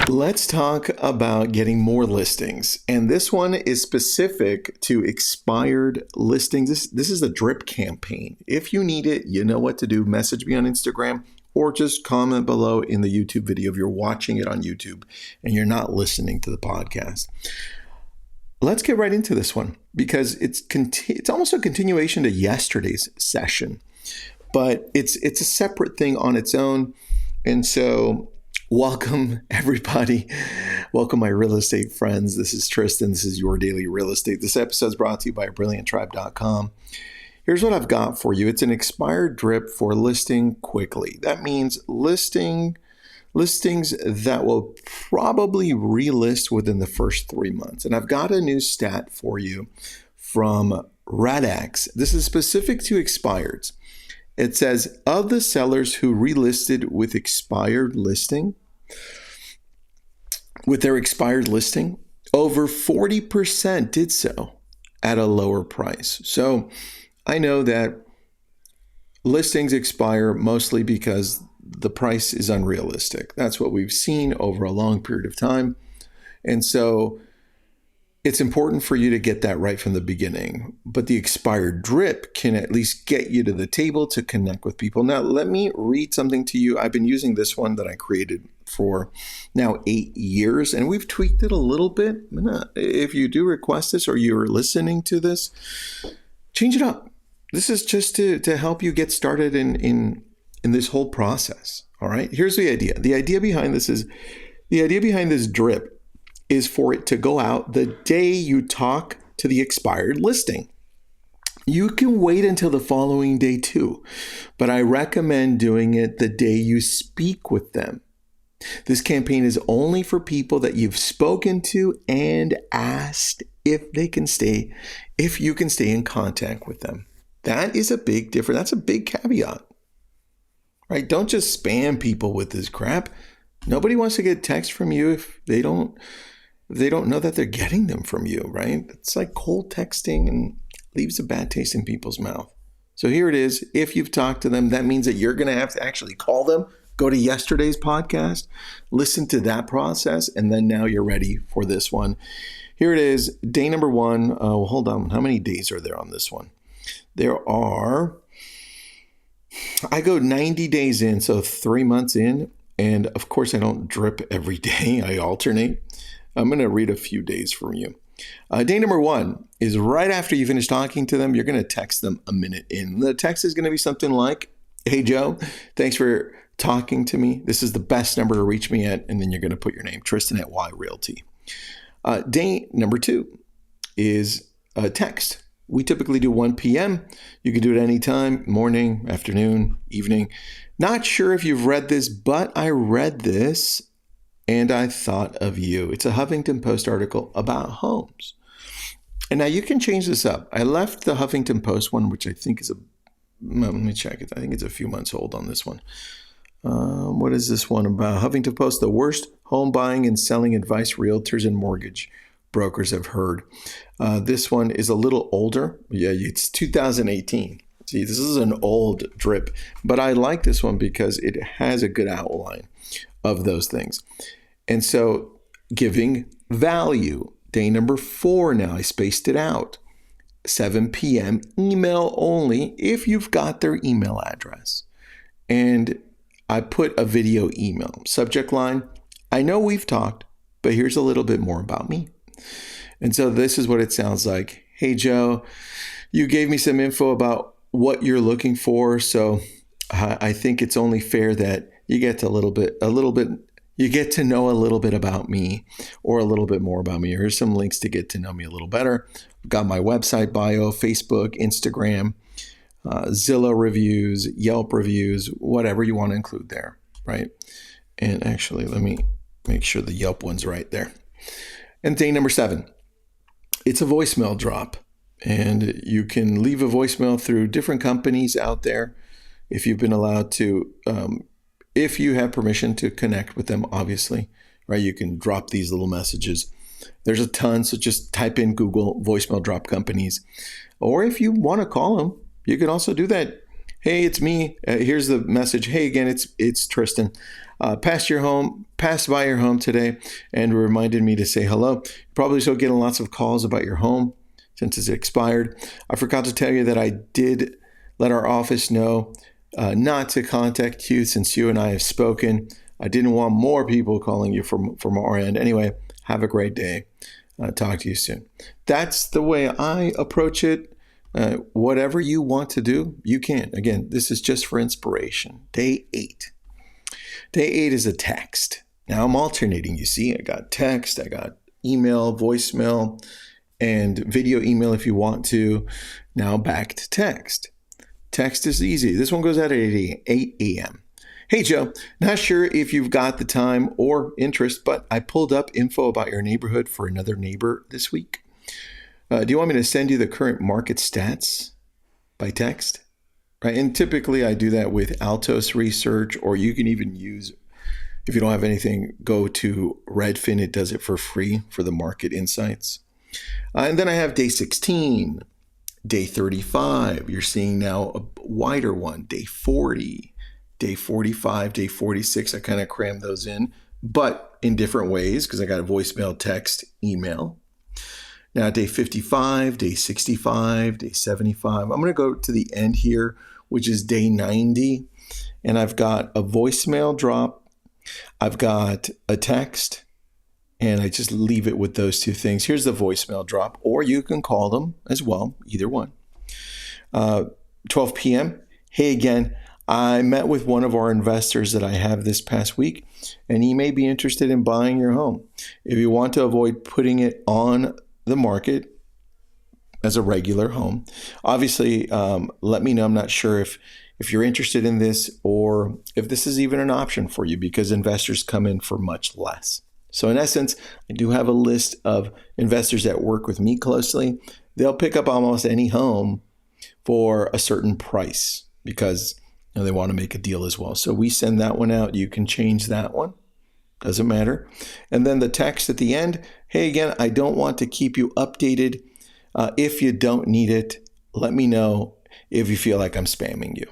Let's talk about getting more listings. And this one is specific to expired listings. This is a drip campaign. If you need it, you know what to do. Message me on Instagram or just comment below in the YouTube video if you're watching it on YouTube and you're not listening to the podcast. Let's get right into this one because it's almost a continuation to yesterday's session, but it's a separate thing on its own. And so welcome, everybody. Welcome, my real estate friends. This is Tristan. This is your daily real estate. This episode is brought to you by brillianttribe.com. Here's what I've got for you. It's an expired drip for listing quickly. That means listings that will probably relist within the first 3 months. And I've got a new stat for you from RedX. This is specific to expireds. It says, of the sellers who relisted with their expired listing, over 40% did so at a lower price. So I know that listings expire mostly because the price is unrealistic. That's what we've seen over a long period of time. And so it's important for you to get that right from the beginning. But the expired drip can at least get you to the table to connect with people. Now, let me read something to you. I've been using this one that I created for now 8 years, and we've tweaked it a little bit. If you do request this or you're listening to this, change it up. This is just to help you get started in this whole process. All right. Here's the idea. The idea behind this drip is for it to go out the day you talk to the expired listing. You can wait until the following day too, but I recommend doing it the day you speak with them. This campaign is only for people that you've spoken to and asked if you can stay in contact with them. That is a big difference. That's a big caveat, right? Don't just spam people with this crap. Nobody wants to get text from you if they don't know that they're getting them from you, right? It's like cold texting and leaves a bad taste in people's mouth. So here it is. If you've talked to them, that means that you're going to have to actually call them, go to yesterday's podcast, listen to that process, and then now you're ready for this one. Here it is. Day number one. Hold on. How many days are there on this one? I go 90 days in, so 3 months in. And of course, I don't drip every day. I alternate. I'm going to read a few days from you. Day number one is right after you finish talking to them, you're going to text them a minute in. The text is going to be something like, hey, Joe, thanks for talking to me. This is the best number to reach me at. And then you're going to put your name, Tristan at Y Realty. Day number two is a text. We typically do 1 p.m. You can do it anytime, morning, afternoon, evening. Not sure if you've read this, but I read this and I thought of you. It's a Huffington Post article about homes. And now you can change this up. I left the Huffington Post one, which I think is let me check it. I think it's a few months old on this one. What is this one about? Huffington Post, the worst home buying and selling advice realtors and mortgage brokers have heard. This one is a little older. Yeah, it's 2018. See, this is an old drip, but I like this one because it has a good outline of those things. And so giving value, day number 4 now, I spaced it out. 7 p.m. email only if you've got their email address. And I put a video email. Subject line, I know we've talked, but here's a little bit more about me. And so this is what it sounds like. Hey, Joe, you gave me some info about what you're looking for. So I think it's only fair that you get to you get to know a little bit about me or a little bit more about me. Here's some links to get to know me a little better. I've got my website bio, Facebook, Instagram, Zillow reviews, Yelp reviews, whatever you want to include there, right? And actually, let me make sure the Yelp one's right there. And day number 7, it's a voicemail drop. And you can leave a voicemail through different companies out there if you've been allowed to, if you have permission to connect with them, obviously, right? You can drop these little messages. There's a ton, so just type in Google voicemail drop companies. Or if you want to call them, you can also do that. Hey, it's me. Here's the message. Hey, again, it's Tristan. Passed by your home today and reminded me to say hello. You're probably still getting lots of calls about your home since it's expired. I forgot to tell you that I did let our office know not to contact you since you and I have spoken. I didn't want more people calling you from our end. Anyway, have a great day. Talk to you soon. That's the way I approach it. Whatever you want to do, you can. Again, this is just for inspiration. Day 8. Day 8 is a text. Now I'm alternating. You see, I got text, I got email, voicemail, and video email if you want to. Now back to text. Text is easy. This one goes out at 8 a.m. Hey, Joe, not sure if you've got the time or interest, but I pulled up info about your neighborhood for another neighbor this week. Do you want me to send you the current market stats by text? Right? And typically I do that with Altos Research, or you can even use, if you don't have anything, go to Redfin. It does it for free for the market insights. And then I have day 16, day 35. You're seeing now a wider one, day 40, day 45, day 46. I kind of crammed those in, but in different ways because I got a voicemail, text, email. Now, day 55, day 65, day 75. I'm going to go to the end here, which is day 90. And I've got a voicemail drop. I've got a text. And I just leave it with those two things. Here's the voicemail drop, or you can call them as well, either one. 12 p.m. Hey, again, I met with one of our investors that I have this past week, and he may be interested in buying your home. If you want to avoid putting it on the market as a regular home, obviously, let me know. I'm not sure if you're interested in this or if this is even an option for you, because investors come in for much less. So in essence, I do have a list of investors that work with me closely. They'll pick up almost any home for a certain price because they want to make a deal as well. So we send that one out. You can change that one. Doesn't matter. And then the text at the end, hey, again, I don't want to keep you updated. If you don't need it, let me know if you feel like I'm spamming you.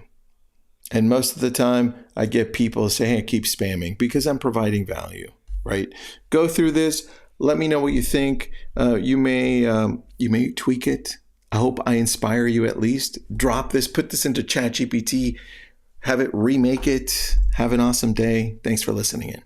And most of the time, I get people say, hey, keep spamming because I'm providing value, right? Go through this. Let me know what you think. You may tweak it. I hope I inspire you at least. Drop this, put this into ChatGPT, have it remake it. Have an awesome day. Thanks for listening in.